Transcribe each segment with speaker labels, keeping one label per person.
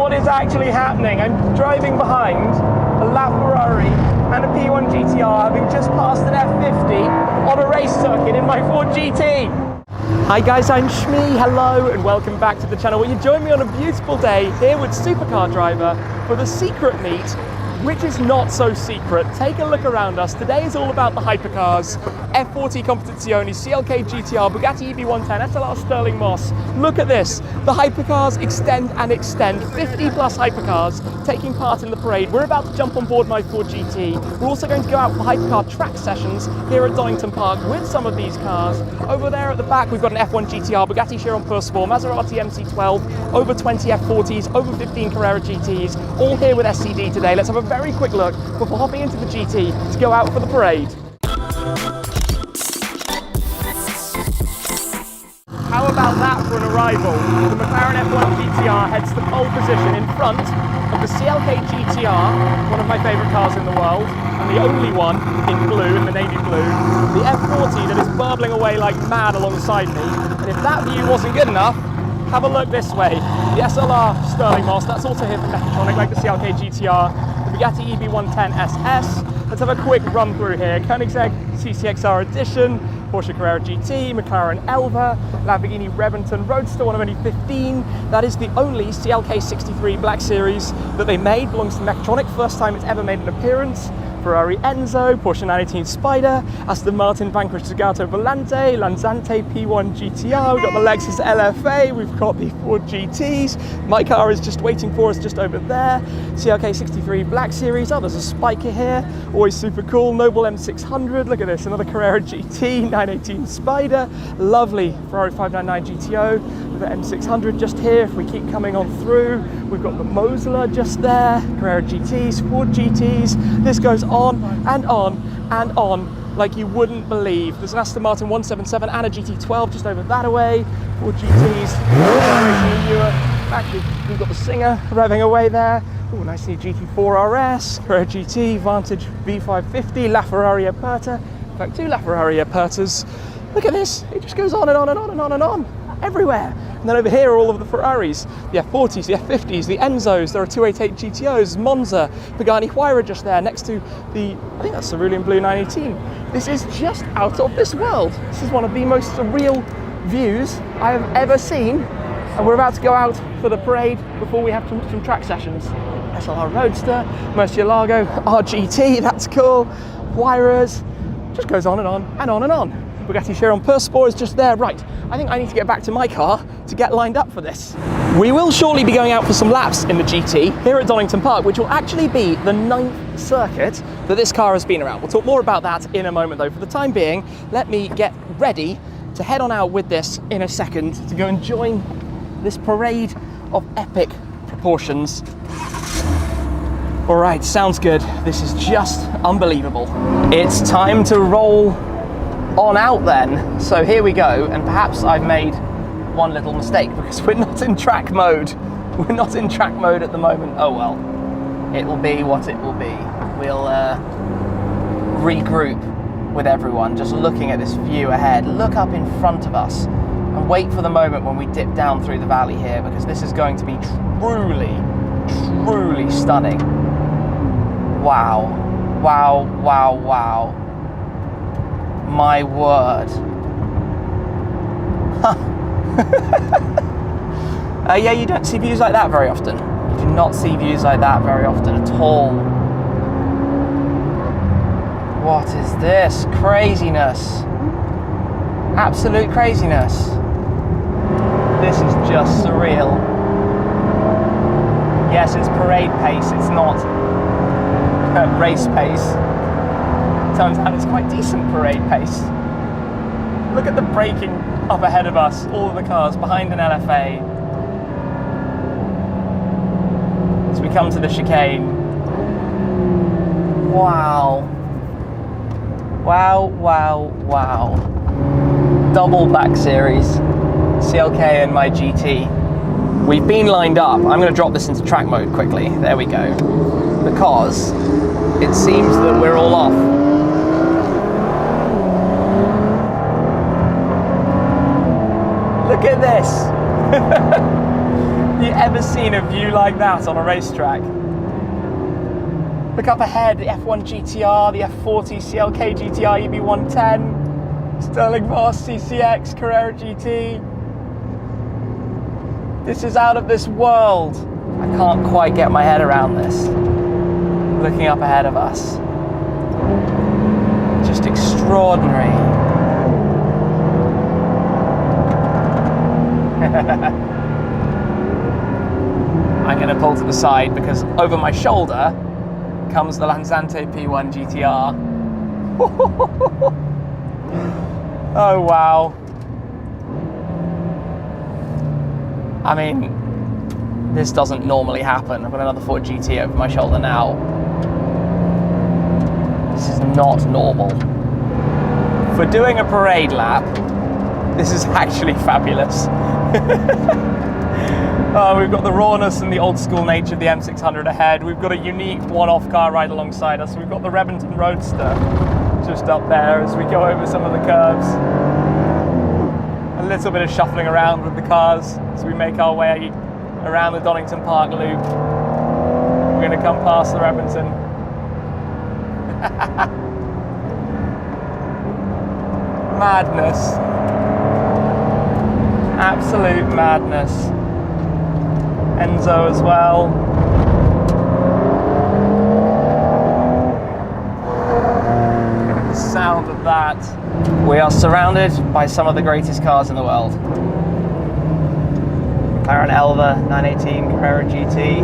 Speaker 1: what is actually happening. I'm driving behind a LaFerrari and a P1 GTR, having just passed an F50 on a race circuit in my Ford GT. Hi guys, I'm Shmee, hello and welcome back to the channel where you join me on a beautiful day here with Supercar Driver for the secret meet, which is not so secret. Take a look around us. Today is all about the hypercars. F40 Competizione, CLK GTR, Bugatti EB110, SLR Sterling Moss. Look at this. The hypercars extend and extend. 50 plus hypercars taking part in the parade. We're about to jump on board my Ford GT. We're also going to go out for hypercar track sessions here at Donington Park with some of these cars. Over there at the back, we've got an F1 GTR, Bugatti Chiron Pur Sport, Maserati MC12, over 20 F40s, over 15 Carrera GTs, all here with SCD today. Let's have a very quick look before hopping into the GT to go out for the parade. How about that for an arrival? The McLaren F1 GTR heads to pole position in front of the CLK GTR, one of my favourite cars in the world, and the only one in blue, in the navy blue. The F40 that is burbling away like mad alongside me. And if that view wasn't good enough, have a look this way. The SLR Sterling Moss, that's also here from Mechatronic, like the CLK GTR. The Bugatti EB110 SS. Let's have a quick run through here. Koenigsegg CCXR Edition, Porsche Carrera GT, McLaren Elva, Lamborghini Reventon Roadster, one of only 15. That is the only CLK 63 Black Series that they made, belongs to Mechatronic, first time it's ever made an appearance. Ferrari Enzo, Porsche 918 Spider, Aston Martin Vanquish Zagato Volante, Lanzante P1 GTR, we've got the Lexus LFA, we've got the Ford GTs, my car is just waiting for us just over there, CLK 63 Black Series, oh there's a Spiker here, always super cool, Noble M600, look at this, another Carrera GT, 918 Spider, lovely Ferrari 599 GTO, with the M600 just here, if we keep coming on through, we've got the Mosler just there, Carrera GTs, Ford GTs, this goes on and on and on like you wouldn't believe. There's an Aston Martin 177 and a GT12 just over that away. Ford GTs, actually we've got the Singer revving away there. Oh, nice new GT4 RS, Carrera GT, Vantage V550, LaFerrari Aperta. In fact, two LaFerrari Apertas. Look at this, it just goes on and on and on and on and on, everywhere. And then over here are all of the Ferraris, the F40s, the F50s, the Enzos, there are 288 GTOs, Monza, Pagani Huayra just there, next to the, I think that's Cerulean Blue 918. This is just out of this world. This is one of the most surreal views I have ever seen. And we're about to go out for the parade before we have some track sessions. SLR Roadster, Murcielago, RGT, that's cool, Huayras, just goes on and on and on and on. Bugatti Chiron Pur Sport is just there. Right, I think I need to get back to my car to get lined up for this. We will shortly be going out for some laps in the GT here at Donington Park, which will actually be the 9th circuit that this car has been around. We'll talk more about that in a moment though. For the time being, let me get ready to head on out with this in a second to go and join this parade of epic proportions. All right, sounds good. This is just unbelievable. It's time to roll on out then. So here we go, and perhaps I've made one little mistake because we're not in track mode. We're not in track mode at the moment. Oh well, it will be what it will be. We'll regroup with everyone, just looking at this view ahead. Look up in front of us and wait for the moment when we dip down through the valley here, because this is going to be truly, truly stunning. Wow, wow, wow, wow. My word. Yeah, you don't see views like that very often. You do not see views like that very often at all. What is this? Craziness. Absolute craziness. This is just surreal. Yes, it's parade pace, it's not race pace. Turns out it's quite decent parade pace. Look at the braking up ahead of us, all of the cars behind an LFA. As we come to the chicane. Wow. Wow, wow, wow. Double Black Series, CLK and my GT. We've been lined up. I'm going to drop this into track mode quickly. There we go. Because it seems that we're all off. Look at this. you ever seen a view like that on a racetrack? Look up ahead, the F1 GTR, the F40 CLK GTR EB110, Sterling Moss CCX Carrera GT. This is out of this world. I can't quite get my head around this. Looking up ahead of us. Just extraordinary. I'm going to pull to the side because over my shoulder comes the Lanzante P1 GTR. Oh wow. I mean, this doesn't normally happen. I've got another Ford GT over my shoulder now. This is not normal. For doing a parade lap, this is actually fabulous. We've got the rawness and the old school nature of the M600 ahead. We've got a unique one-off car right alongside us. We've got the Rebington Roadster just up there as we go over some of the curves. A little bit of shuffling around with the cars as we make our way around the Donington Park loop. We're going to come past the Rebington. Madness. Absolute madness. Enzo as well. The sound of that. We are surrounded by some of the greatest cars in the world. McLaren Elva 918 Carrera GT.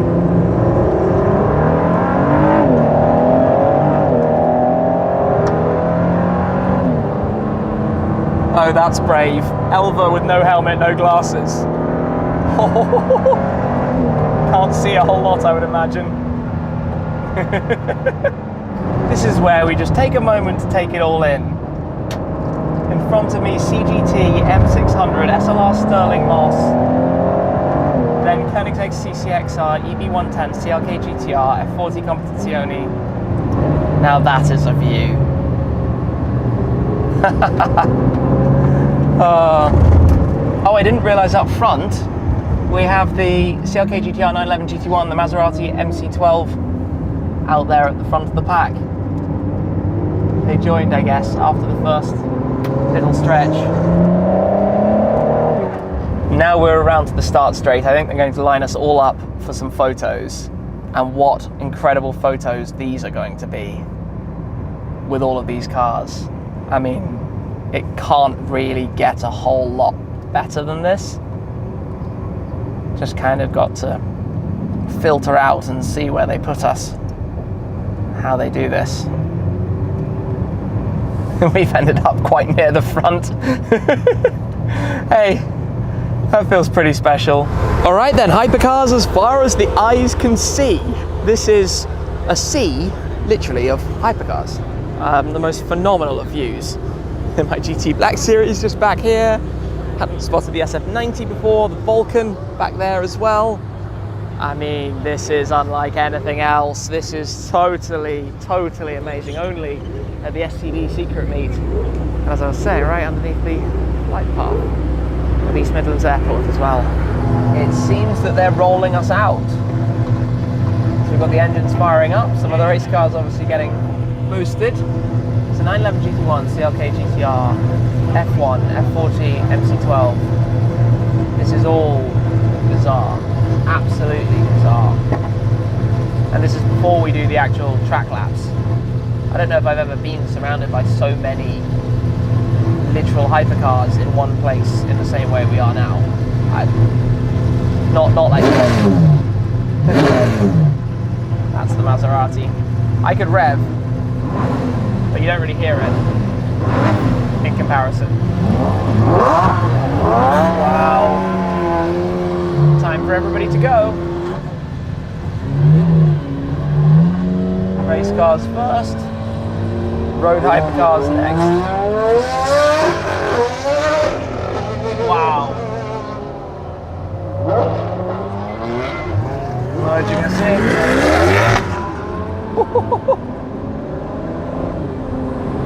Speaker 1: Oh, that's brave. Elva with no helmet, no glasses. Can't see a whole lot, I would imagine. This is where we just take a moment to take it all in. In front of me, CGT, M600, SLR Sterling Moss, then Koenigsegg CCXR, EB110, CLK GTR, F40 Competizione. Now that is a view. Oh, I didn't realise up front we have the CLK GTR 911 GT1, the Maserati MC12 out there at the front of the pack. They joined, I guess, after the first little stretch. Now we're around to the start straight. I think they're going to line us all up for some photos. And what incredible photos these are going to be with all of these cars. I mean, it can't really get a whole lot better than this. Just kind of got to filter out and see where they put us, how they do this. We've ended up quite near the front. Hey, that feels pretty special. All right then, hypercars as far as the eyes can see. This is a sea, literally, of hypercars. The most phenomenal of views. My GT Black Series just back here. Hadn't spotted the SF90 before, the Vulcan back there as well. I mean, this is unlike anything else. This is totally, totally amazing. Only at the STD Secret Meet. And as I was saying, right underneath the flight path of East Midlands Airport as well. It seems that they're rolling us out. So we've got the engines firing up, some of the race cars obviously getting boosted. It's a 911 GT1, CLK GTR, F1, F40, MC12. This is all bizarre, absolutely bizarre. And this is before we do the actual track laps. I don't know if I've ever been surrounded by so many literal hypercars in one place in the same way we are now. Not like this. That's the Maserati. I could rev, but you don't really hear it in comparison. Wow. Time for everybody to go. Race cars first, road hypercars next. Wow. Merging us in.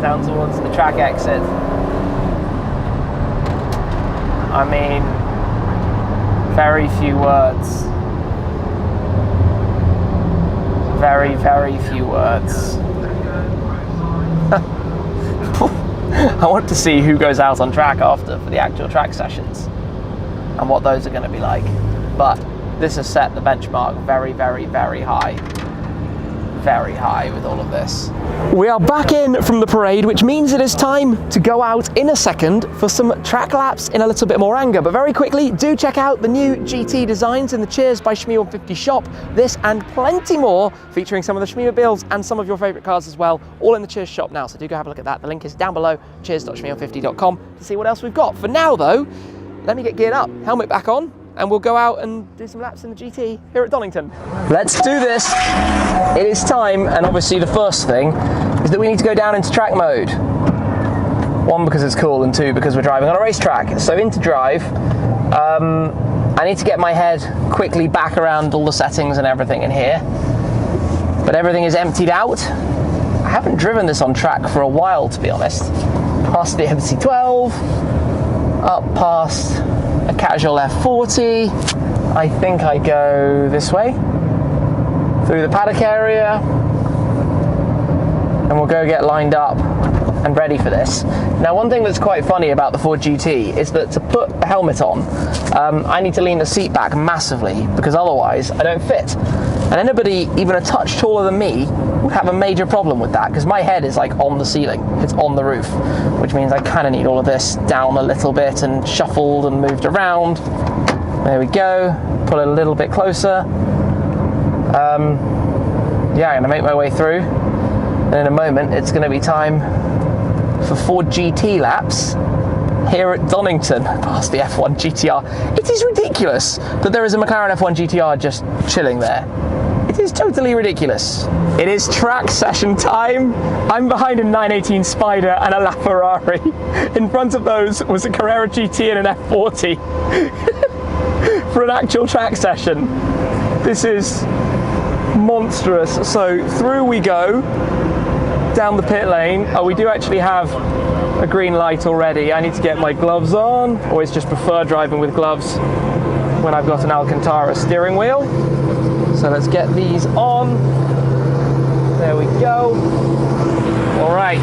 Speaker 1: Down towards the track exit. I mean, very few words. very, very few words. I want to see who goes out on track after for the actual track sessions and what those are going to be like. But this has set the benchmark very, very, very high. Very high with all of this. We are back in from the parade, which means it is time to go out in a second for some track laps in a little bit more anger. But very quickly, do check out the new GT designs in the Cheers by shmee150 shop. This and plenty more, featuring some of the shmee-mobiles and some of your favourite cars as well, all in the Cheers shop now. So do go have a look at that. The link is down below, cheers.shmee150.com, to see what else we've got. For now though, let me get geared up, helmet back on, and we'll go out and do some laps in the GT here at Donington. Let's do this. It is time, and obviously the first thing is that we need to go down into track mode. One, because it's cool, and two, because we're driving on a racetrack. So into drive, I need to get my head quickly back around all the settings and everything in here. But everything is emptied out. I haven't driven this on track for a while, to be honest. Past the MC12, up past a casual F40. I think I go this way, through the paddock area, and we'll go get lined up and ready for this. Now, one thing that's quite funny about the Ford GT is that to put the helmet on, I need to lean the seat back massively, because otherwise I don't fit. And anybody even a touch taller than me would have a major problem with that, because my head is like on the ceiling, it's on the roof, which means I kind of need all of this down a little bit and shuffled and moved around. There we go, pull it a little bit closer. Yeah, I'm gonna make my way through, and in a moment it's gonna be time for Ford GT laps here at Donington, past the F1 GTR. It is ridiculous that there is a McLaren F1 GTR just chilling there. It is totally ridiculous. It is track session time. I'm behind a 918 Spider and a LaFerrari. In front of those was a Carrera GT and an F40 for an actual track session. This is monstrous. So through we go, down the pit lane. Oh, we do actually have a green light already. I need to get my gloves on. Always just prefer driving with gloves when I've got an Alcantara steering wheel. So let's get these on. There we go. All right.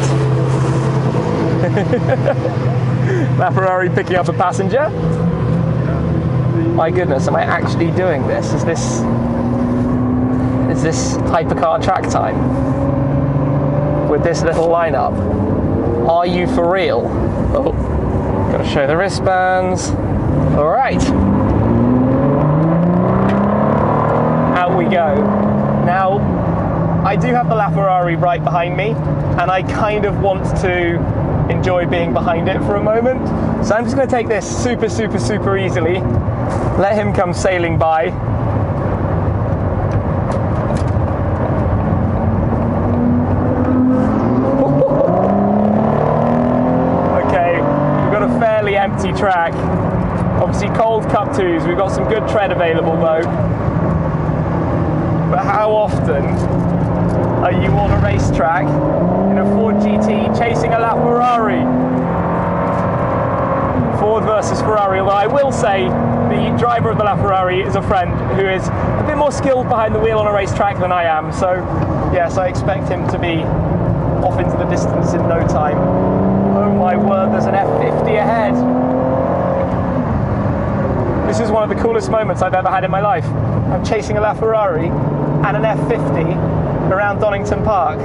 Speaker 1: LaFerrari picking up a passenger. My goodness, am I actually doing this? Is this hypercar track time with this little lineup? Are you for real? Oh, gotta show the wristbands. All right. Out we go. Now, I do have the LaFerrari right behind me, and I kind of want to enjoy being behind it for a moment. So I'm just going to take this super, super, super easily, let him come sailing by. Okay, we've got a fairly empty track. Obviously cold Cup 2s, we've got some good tread available though. But how often are you on a racetrack in a Ford GT chasing a LaFerrari? Ford versus Ferrari, although I will say the driver of the LaFerrari is a friend who is a bit more skilled behind the wheel on a racetrack than I am. So yes, I expect him to be off into the distance in no time. Oh my word, there's an F50 ahead. This is one of the coolest moments I've ever had in my life. I'm chasing a LaFerrari and an F50 around Donington Park.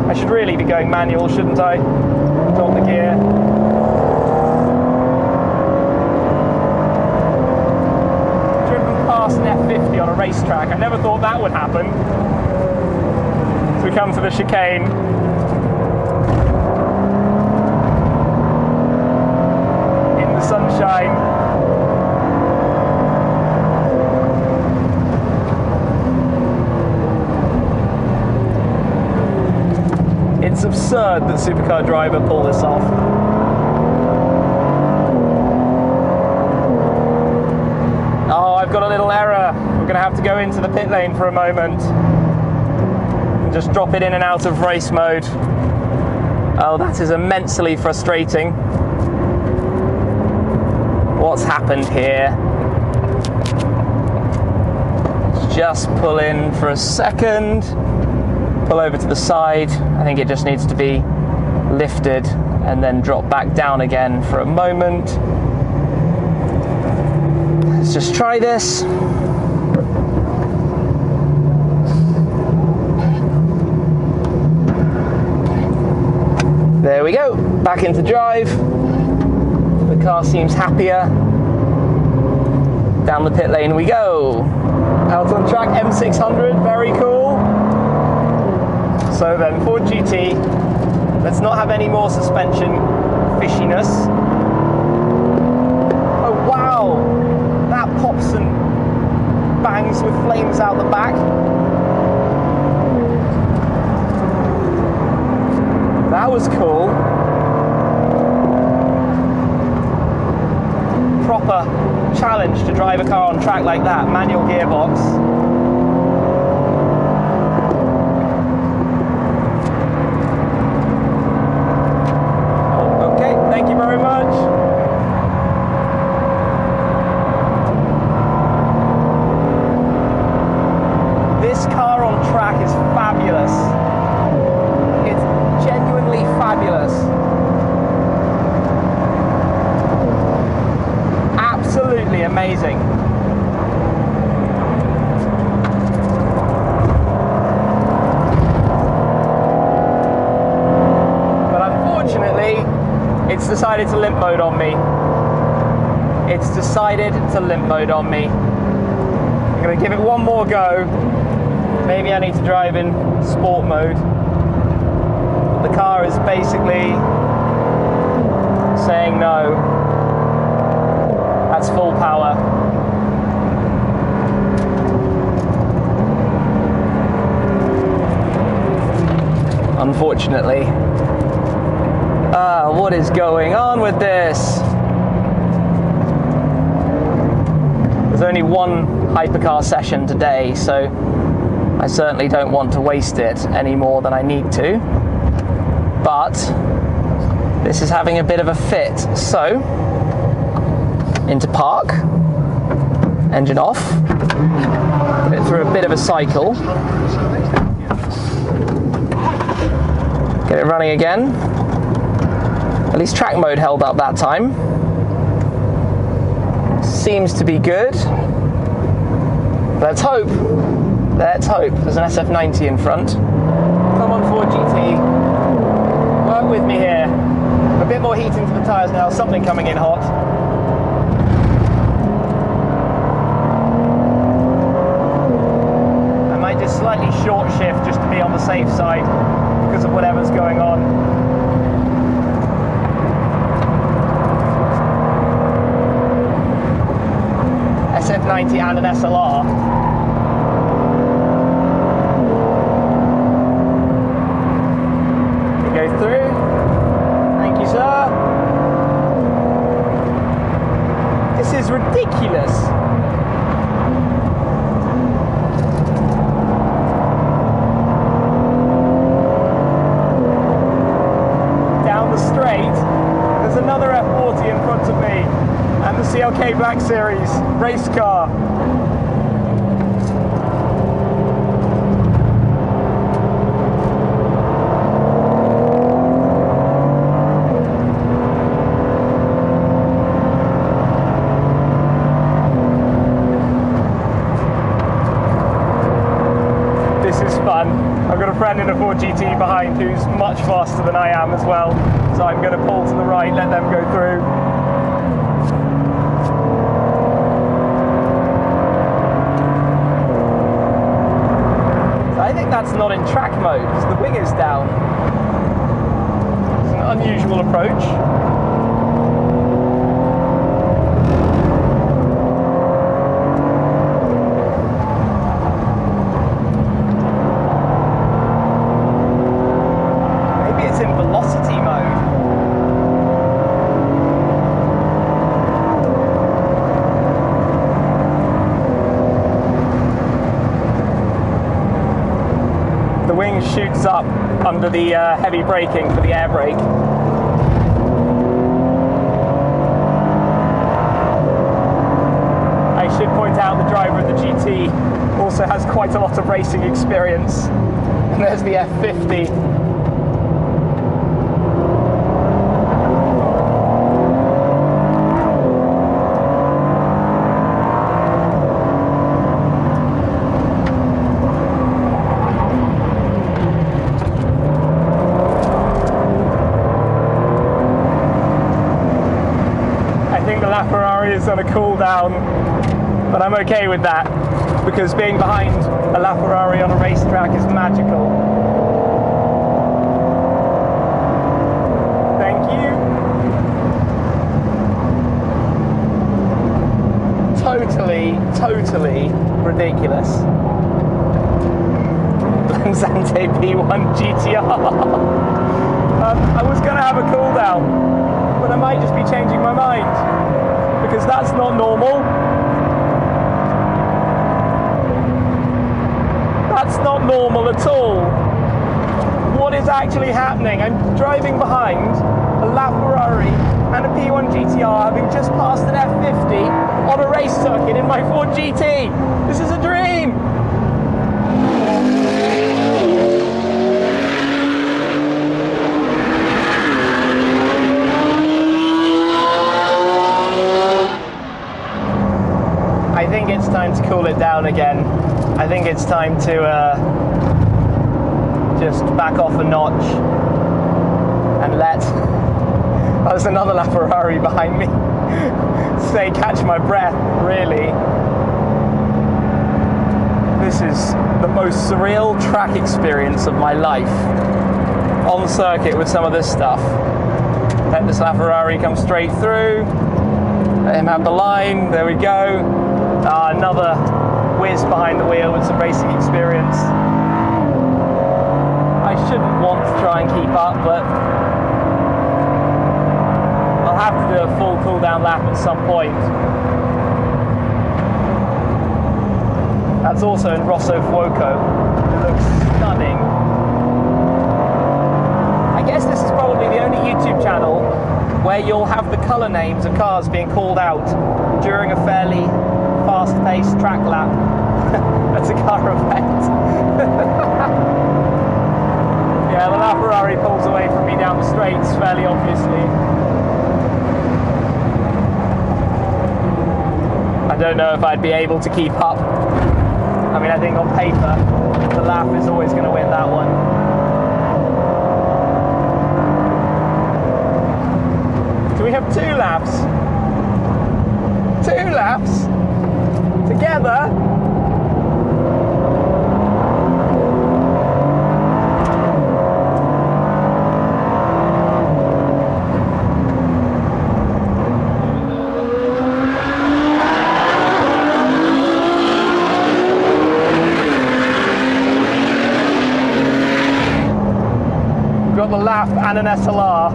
Speaker 1: I should really be going manual, shouldn't I? Put on the gear. Driven past an F50 on a racetrack. I never thought that would happen. So we come to the chicane. In the sunshine. It's absurd that Supercar driver pulled this off. Oh, I've got a little error. We're going to have to go into the pit lane for a moment and just drop it in and out of race mode. Oh, that is immensely frustrating. What's happened here? It's just pull in for a second, pull over to the side. I think it just needs to be lifted and then drop back down again for a moment. Let's just try this. There we go, back into drive. The car seems happier. Down the pit lane we go. Out on track, M600, very cool. So then, Ford GT, let's not have any more suspension fishiness. Oh wow, that pops and bangs with flames out the back. That was cool. Proper challenge to drive a car on track like that, manual gearbox. Oh, okay, thank you very much. This car on track is fabulous. It's genuinely fabulous. Absolutely amazing. But unfortunately, it's decided to limp mode on me. It's decided to limp mode on me. I'm going to give it one more go. Maybe I need to drive in sport mode. The car is basically saying no. That's full power. Unfortunately. What is going on with this? There's only one hypercar session today, so I certainly don't want to waste it any more than I need to. But this is having a bit of a fit. So, into park, engine off, put it through a bit of a cycle, get it running again. At least track mode held up that time. Seems to be good. Let's hope. Let's hope. There's an SF90 in front. Come on, Ford GT. Work with me here. A bit more heat into the tyres now, something coming in hot. I might just slightly short shift just to be on the safe side because of whatever's going on. SF90 and an SLR. Go through. Thank you, sir. This is ridiculous. Down the straight, there's another F40 in front of me, and the CLK Black Series race car. I've got a friend in a Ford GT behind who's much faster than I am as well, so I'm going to pull to the right, let them go through. So I think that's not in track mode because the wing is down. It's an unusual approach. The wing shoots up under the heavy braking for the air brake. I should point out the driver of the GT also also has quite a lot of racing experience. And there's the F50. Is on a cool down, but I'm okay with that because being behind a LaFerrari on a racetrack is magical. Thank you. Totally ridiculous. Lanzante P1 GTR. I was gonna have a cool down, but I might just be changing my mind. Because that's not normal. That's not normal at all. What is actually happening? I'm driving behind a LaFerrari and a P1 GTR, having just passed an F50 on a race circuit in my Ford GT. This is a dream. I think it's time to cool it down again. I think it's time to just back off a notch and let... There's another LaFerrari behind me. Say, catch my breath, really. This is the most surreal track experience of my life. On circuit with some of this stuff. Let this LaFerrari come straight through. Let him have the line. There we go. Another whiz behind the wheel with some racing experience. I shouldn't want to try and keep up, but I'll have to do a full cool down lap at some point. That's also in Rosso Fuoco. It looks stunning. I guess this is probably the only YouTube channel where you'll have the colour names of cars being called out during a fairly fast-paced track lap. That's a car effect. Yeah, the LaFerrari pulls away from me down the straights fairly obviously. I don't know if I'd be able to keep up. I mean, I think on paper, the lap is always going to win that one. Do we have 2 laps? 2 laps? Together? We've got the lap and an SLR.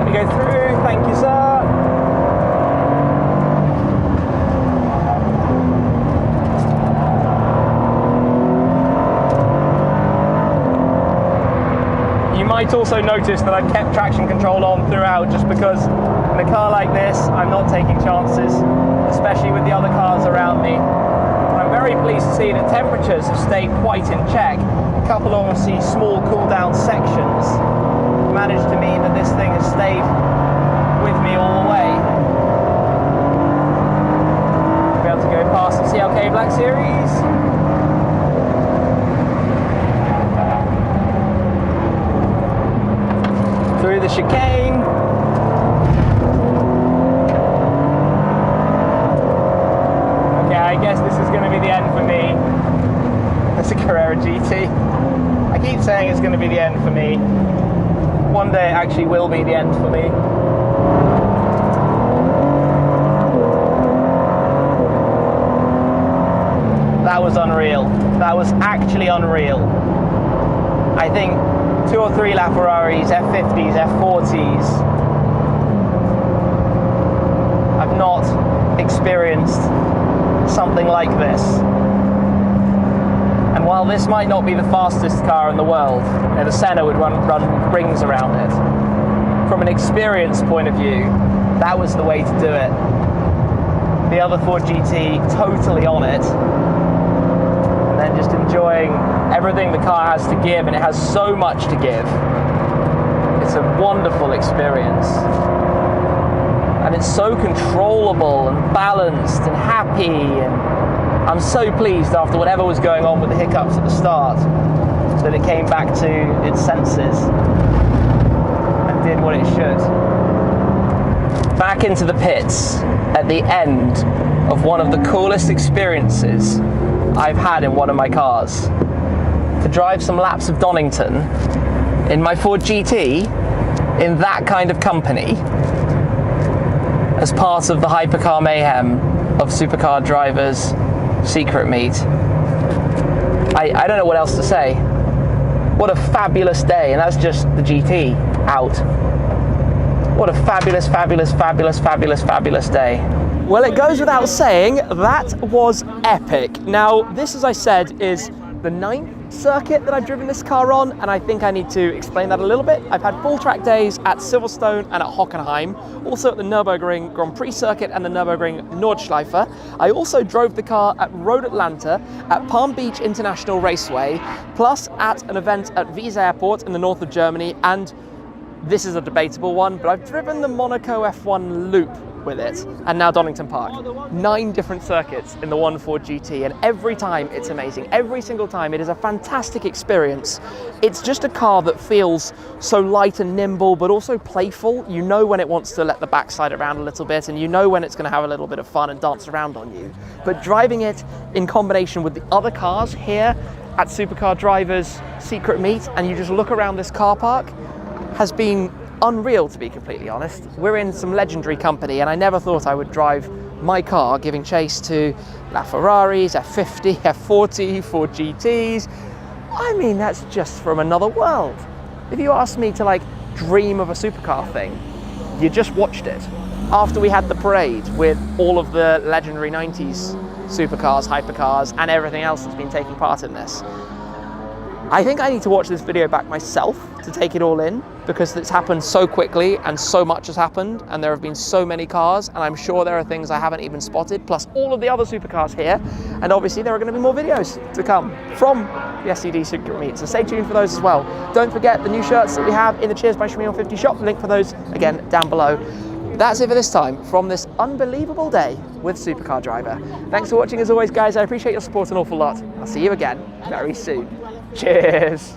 Speaker 1: Go through, thank you, sir. You might also notice that I've kept traction control on throughout, just because in a car like this, I'm not taking chances, especially with the other cars around me. I'm very pleased to see that temperatures have stayed quite in check. A couple of obviously small cool down sections managed to mean that this thing has stayed with me all the way. Be able to go past the CLK Black Series. Through the chicane. Okay, I guess this is going to be the end for me. That's a Carrera GT. I keep saying it's going to be the end for me. One day it actually will be the end for me. That was unreal. That was actually unreal. I think 2 or 3 LaFerraris, F50s, F40s. I've not experienced something like this. And while this might not be the fastest car in the world, the Senna would run rings around it. From an experience point of view, that was the way to do it. The other Ford GT totally on it, and then just enjoying everything the car has to give, and it has so much to give. It's a wonderful experience. And it's so controllable and balanced and happy, and I'm so pleased after whatever was going on with the hiccups at the start that it came back to its senses and did what it should. Back into the pits at the end of one of the coolest experiences I've had in one of my cars. To drive some laps of Donington in my Ford GT in that kind of company as part of the hypercar mayhem of Supercar Drivers Secret Meet. I don't know what else to say. What a fabulous day, and that's just the GT out. What a fabulous, fabulous, fabulous, fabulous, fabulous day. Well, it goes without saying, that was epic. Now, this, as I said, is the 9th circuit that I've driven this car on, and I think I need to explain that a little bit. I've had full track days at Silverstone and at Hockenheim, also at the Nürburgring Grand Prix circuit and the Nürburgring Nordschleife. I also drove the car at Road Atlanta, at Palm Beach International Raceway, plus at an event at Wies Airport in the north of Germany, and this is a debatable one, but I've driven the Monaco F1 loop with it, and now Donington Park. 9 different circuits in the one Ford GT, and every time it's amazing. Every single time it is a fantastic experience. It's just a car that feels so light and nimble, but also playful. You know when it wants to let the backside around a little bit, and you know when it's going to have a little bit of fun and dance around on you. But driving it in combination with the other cars here at Supercar Drivers Secret Meet, and you just look around this car park, has been unreal, to be completely honest. We're in some legendary company, and I never thought I would drive my car giving chase to LaFerraris, F50, F40, Ford GTs. I mean, that's just from another world. If you asked me to dream of a supercar thing, you just watched it. After we had the parade with all of the legendary 90s supercars, hypercars, and everything else that's been taking part in this, I think I need to watch this video back myself to take it all in, because it's happened so quickly and so much has happened, and there have been so many cars, and I'm sure there are things I haven't even spotted, plus all of the other supercars here, and obviously there are going to be more videos to come from the SCD Secret Meet, so stay tuned for those as well. Don't forget the new shirts that we have in the Cheers by shmee150 shop, link for those again down below. That's it for this time from this unbelievable day with Supercar Driver. Thanks for watching as always, guys. I appreciate your support an awful lot. I'll see you again very soon. Cheers.